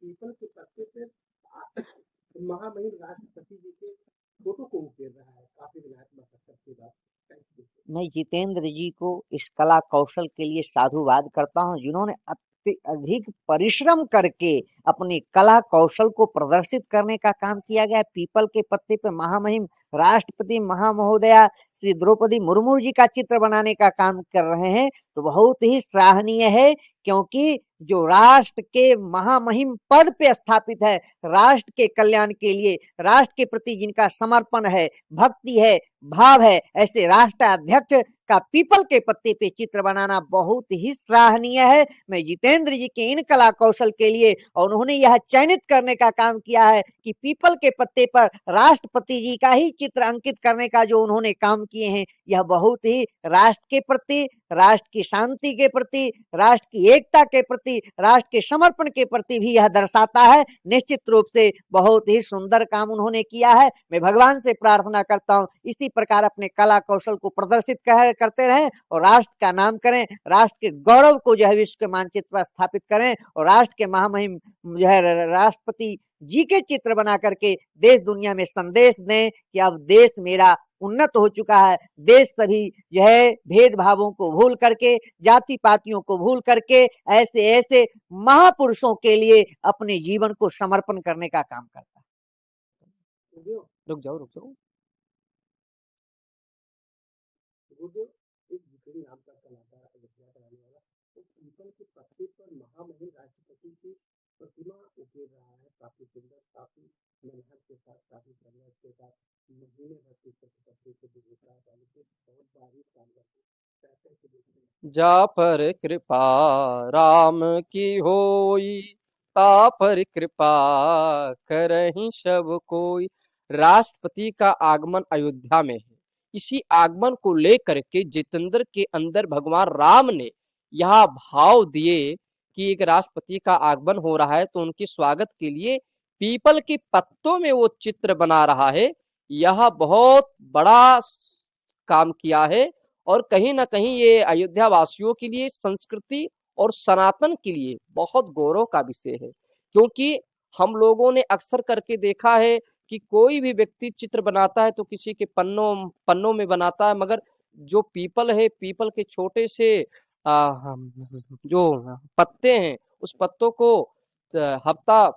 People के पत्ते पे महामहिम राष्ट्रपति जी के फोटो को उकेर रहा है काफी विनायक मशक्कत के बाद। कैसे देखते मैं जितेंद्र जी को इस कला कौशल के लिए साधुवाद करता हूं, जिन्होंने अधिक परिश्रम करके अपनी कला कौशल को प्रदर्शित करने का काम किया गया। पीपल के पत्ते पे महामहिम राष्ट्रपति महामहोदया श्री द्रौपदी मुर्मू जी का चित्र बनाने का काम कर रहे हैं, तो बहुत ही सराहनीय है। क्योंकि जो राष्ट्र के महामहिम पद पे स्थापित है, राष्ट्र के कल्याण के लिए, राष्ट्र के प्रति जिनका समर्पण है, भक्ति है, भाव है, ऐसे राष्ट्राध्यक्ष का पीपल के पत्ते पे चित्र बनाना बहुत ही सराहनीय है। मैं जितेंद्र जी के इन कला कौशल के लिए, और उन्होंने यह चयनित करने का काम किया है कि पीपल के पत्ते पर राष्ट्रपति जी का ही चित्र अंकित करने का जो उन्होंने काम किए हैं, यह बहुत ही राष्ट्र के प्रति, राष्ट्र की शांति के प्रति, राष्ट्र की एकता के प्रति, राष्ट्र के समर्पण के प्रति भी यह दर्शाता है। निश्चित रूप से बहुत ही सुंदर काम उन्होंने किया है। मैं भगवान से प्रार्थना करता हूं इसी प्रकार अपने कला कौशल को प्रदर्शित करते रहें और राष्ट्र का नाम करें, राष्ट्र के गौरव को जो है विश्व के मानचित्र पर स्थापित करें, और राष्ट्र के महामहिम जो है राष्ट्रपति जी के चित्र बना करके देश दुनिया में संदेश दें कि अब देश मेरा उन्नत हो चुका है। देश सभी जो है भेदभावों को भूल करके, जाति पातियों को भूल करके ऐसे ऐसे महापुरुषों के लिए अपने जीवन को समर्पण करने का काम करता है। हैं? रुक जाओ। गुरुदेव, एक जिक्री नाम का कलाकार रचना कराने वाला तो पीपल के पत्ते पर महामहिम राष्ट्रपति की प्रतिमा उकेर रहा है, काफी सुंदर, काफी मेहनत के साथ, काफी संघर्ष के साथ, महीने भर पीपल के पत्ते को भिगोता है पानी से, बहुत बारीक काम करते हैं। कैसे देखते हैं? जा पर कृपा राम की होई, ता पर कृपा करहि सब कोई। राष्ट्रपति का आगमन अयोध्या में है। इसी आगमन को लेकर के जितेंद्र के अंदर भगवान राम ने यह भाव दिए कि एक राष्ट्रपति का आगमन हो रहा है, तो उनके स्वागत के लिए पीपल के पत्तों में वो चित्र बना रहा है। यह बहुत बड़ा काम किया है और कहीं ना कहीं ये अयोध्या वासियों के लिए, संस्कृति और सनातन के लिए बहुत गौरव का विषय है। क्योंकि हम लोगों ने अक्सर करके देखा है कि कोई भी व्यक्ति चित्र बनाता है तो किसी के पन्नों पन्नों में बनाता है, मगर जो पीपल है, पीपल के छोटे से जो पत्ते हैं, उस पत्तों को हफ्ता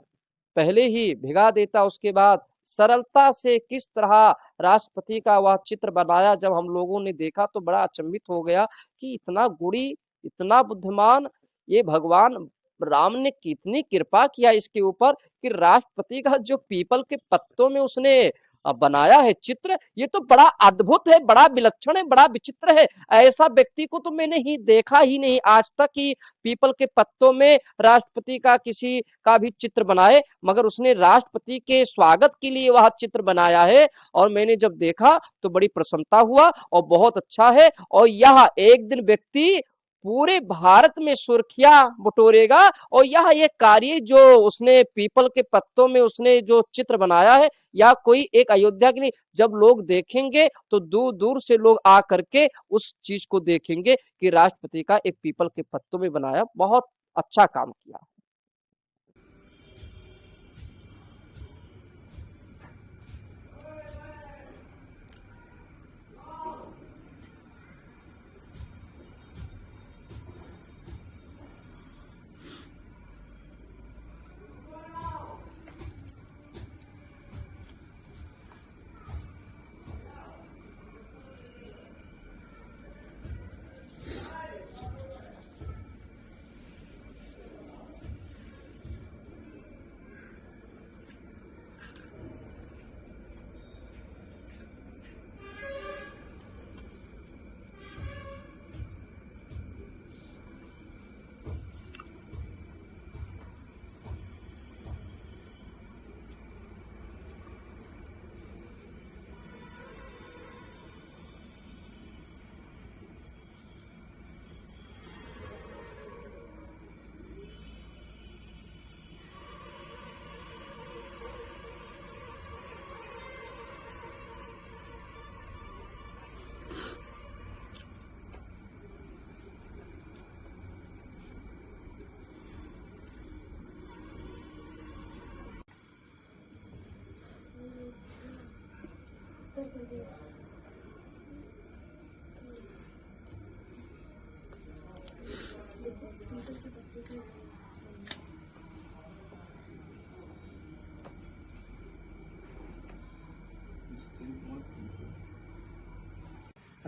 पहले ही भिगा देता, उसके बाद सरलता से किस तरह राष्ट्रपति का वह चित्र बनाया। जब हम लोगों ने देखा तो बड़ा अचंभित हो गया कि इतना गुणी, इतना बुद्धिमान, ये भगवान राम ने कितनी कृपा किया इसके ऊपर कि राष्ट्रपति का जो पीपल के पत्तों में उसने बनाया है चित्र, ये तो बड़ा अद्भुत है, बड़ा विलक्षण है, बड़ा विचित्र है। ऐसा व्यक्ति को तो मैंने ही देखा ही नहीं आज तक कि पीपल के पत्तों में राष्ट्रपति का किसी का भी चित्र बनाए, मगर उसने राष्ट्रपति के स्वागत के लिए वह चित्र बनाया है। और मैंने जब देखा तो बड़ी प्रसन्नता हुआ और बहुत अच्छा है। और यह एक दिन व्यक्ति पूरे भारत में सुर्खियां बटोरेगा। और यह एक कार्य जो उसने पीपल के पत्तों में उसने जो चित्र बनाया है, या कोई एक अयोध्या की नहीं, जब लोग देखेंगे तो दूर दूर से लोग आ करके उस चीज को देखेंगे कि राष्ट्रपति का एक पीपल के पत्तों में बनाया बहुत अच्छा काम किया।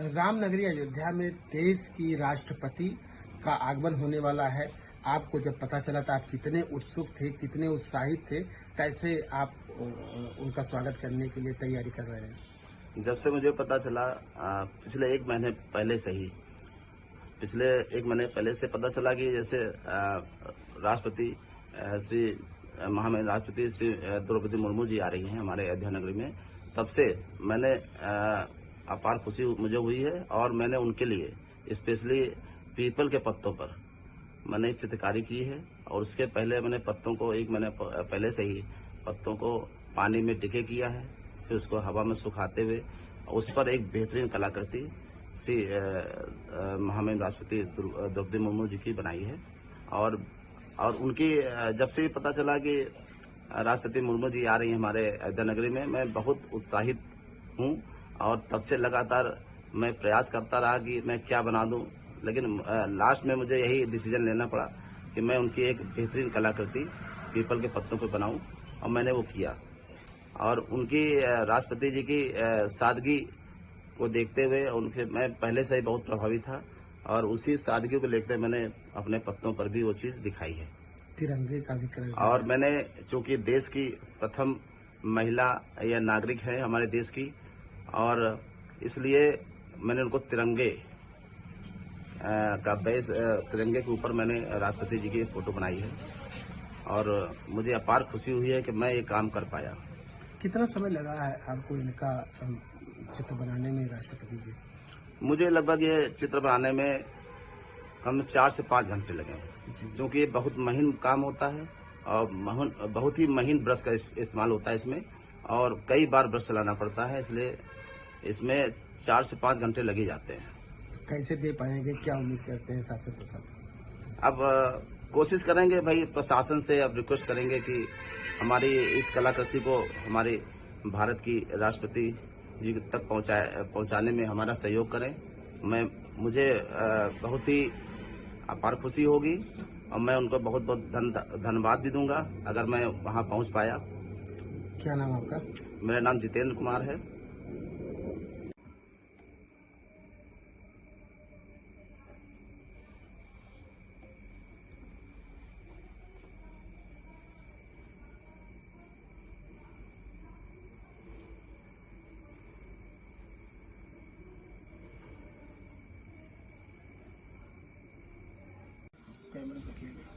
रामनगरी अयोध्या में देश की राष्ट्रपति का आगमन होने वाला है। आपको जब पता चला था आप कितने उत्सुक थे, कितने उत्साहित थे, कैसे आप उनका स्वागत करने के लिए तैयारी कर रहे हैं? जब से मुझे पता चला पिछले एक महीने पहले से पता चला कि जैसे राष्ट्रपति श्री महामहिम राष्ट्रपति श्री द्रौपदी मुर्मू जी आ रही हैं हमारे अयोध्या नगरी में, तब से मैंने अपार खुशी मुझे हुई है और मैंने उनके लिए स्पेशली पीपल के पत्तों पर मैंने चित्रकारी की है। और उसके पहले मैंने पत्तों को एक महीने पहले से ही पत्तों को पानी में डिके किया है, फिर उसको हवा में सुखाते हुए उस पर एक बेहतरीन कलाकृति श्री महामहिम राष्ट्रपति द्रौपदी मुर्मू जी की बनाई है। और उनकी जब से पता चला कि राष्ट्रपति मुर्मू जी आ रही हैं हमारे अयोध्या नगरी में, मैं बहुत उत्साहित हूं और तब से लगातार मैं प्रयास करता रहा कि मैं क्या बना दूं, लेकिन लास्ट में मुझे यही डिसीजन लेना पड़ा कि मैं उनकी एक बेहतरीन कलाकृति पीपल के पत्तों पर बनाऊं, और मैंने वो किया। और उनकी राष्ट्रपति जी की सादगी को देखते हुए उनसे मैं पहले से ही बहुत प्रभावित था, और उसी सादगी को लेकर मैंने अपने पत्तों पर भी वो चीज दिखाई है। तिरंगे का भी कलर, और मैंने चूंकि देश की प्रथम महिला या नागरिक है हमारे देश की, और इसलिए मैंने उनको तिरंगे का बेस तिरंगे के ऊपर मैंने राष्ट्रपति जी की फोटो बनाई है, और मुझे अपार खुशी हुई है कि मैं ये काम कर पाया। कितना समय लगा है आपको इनका चित्र बनाने में राष्ट्रपति जी? मुझे लगभग ये चित्र बनाने में कम 4 से 5 घंटे लगे हैं, क्योंकि ये बहुत महीन काम होता है और बहुत ही महीन ब्रश का इस्तेमाल होता है इसमें, और कई बार ब्रश चलाना पड़ता है, इसलिए इसमें 4 से 5 घंटे लगे जाते हैं। तो कैसे दे पाएंगे, क्या उम्मीद करते हैं शासन प्रशासन? अब कोशिश करेंगे भाई, प्रशासन से अब रिक्वेस्ट करेंगे कि हमारी इस कलाकृति को हमारे भारत की राष्ट्रपति जी तक पहुंचाने में हमारा सहयोग करें। मुझे बहुत ही अपार खुशी होगी, और मैं उनको बहुत बहुत धन्यवाद भी दूंगा अगर मैं वहां पहुंच पाया। क्या नाम आपका? मेरा नाम जितेंद्र कुमार है। कैमरा देखिएगा।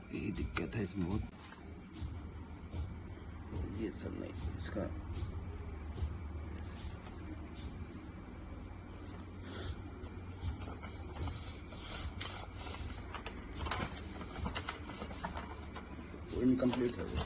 यही दिक्कत है इसमें बहुत, ये सब नहीं इसका। इनकम्प्लीट है वो।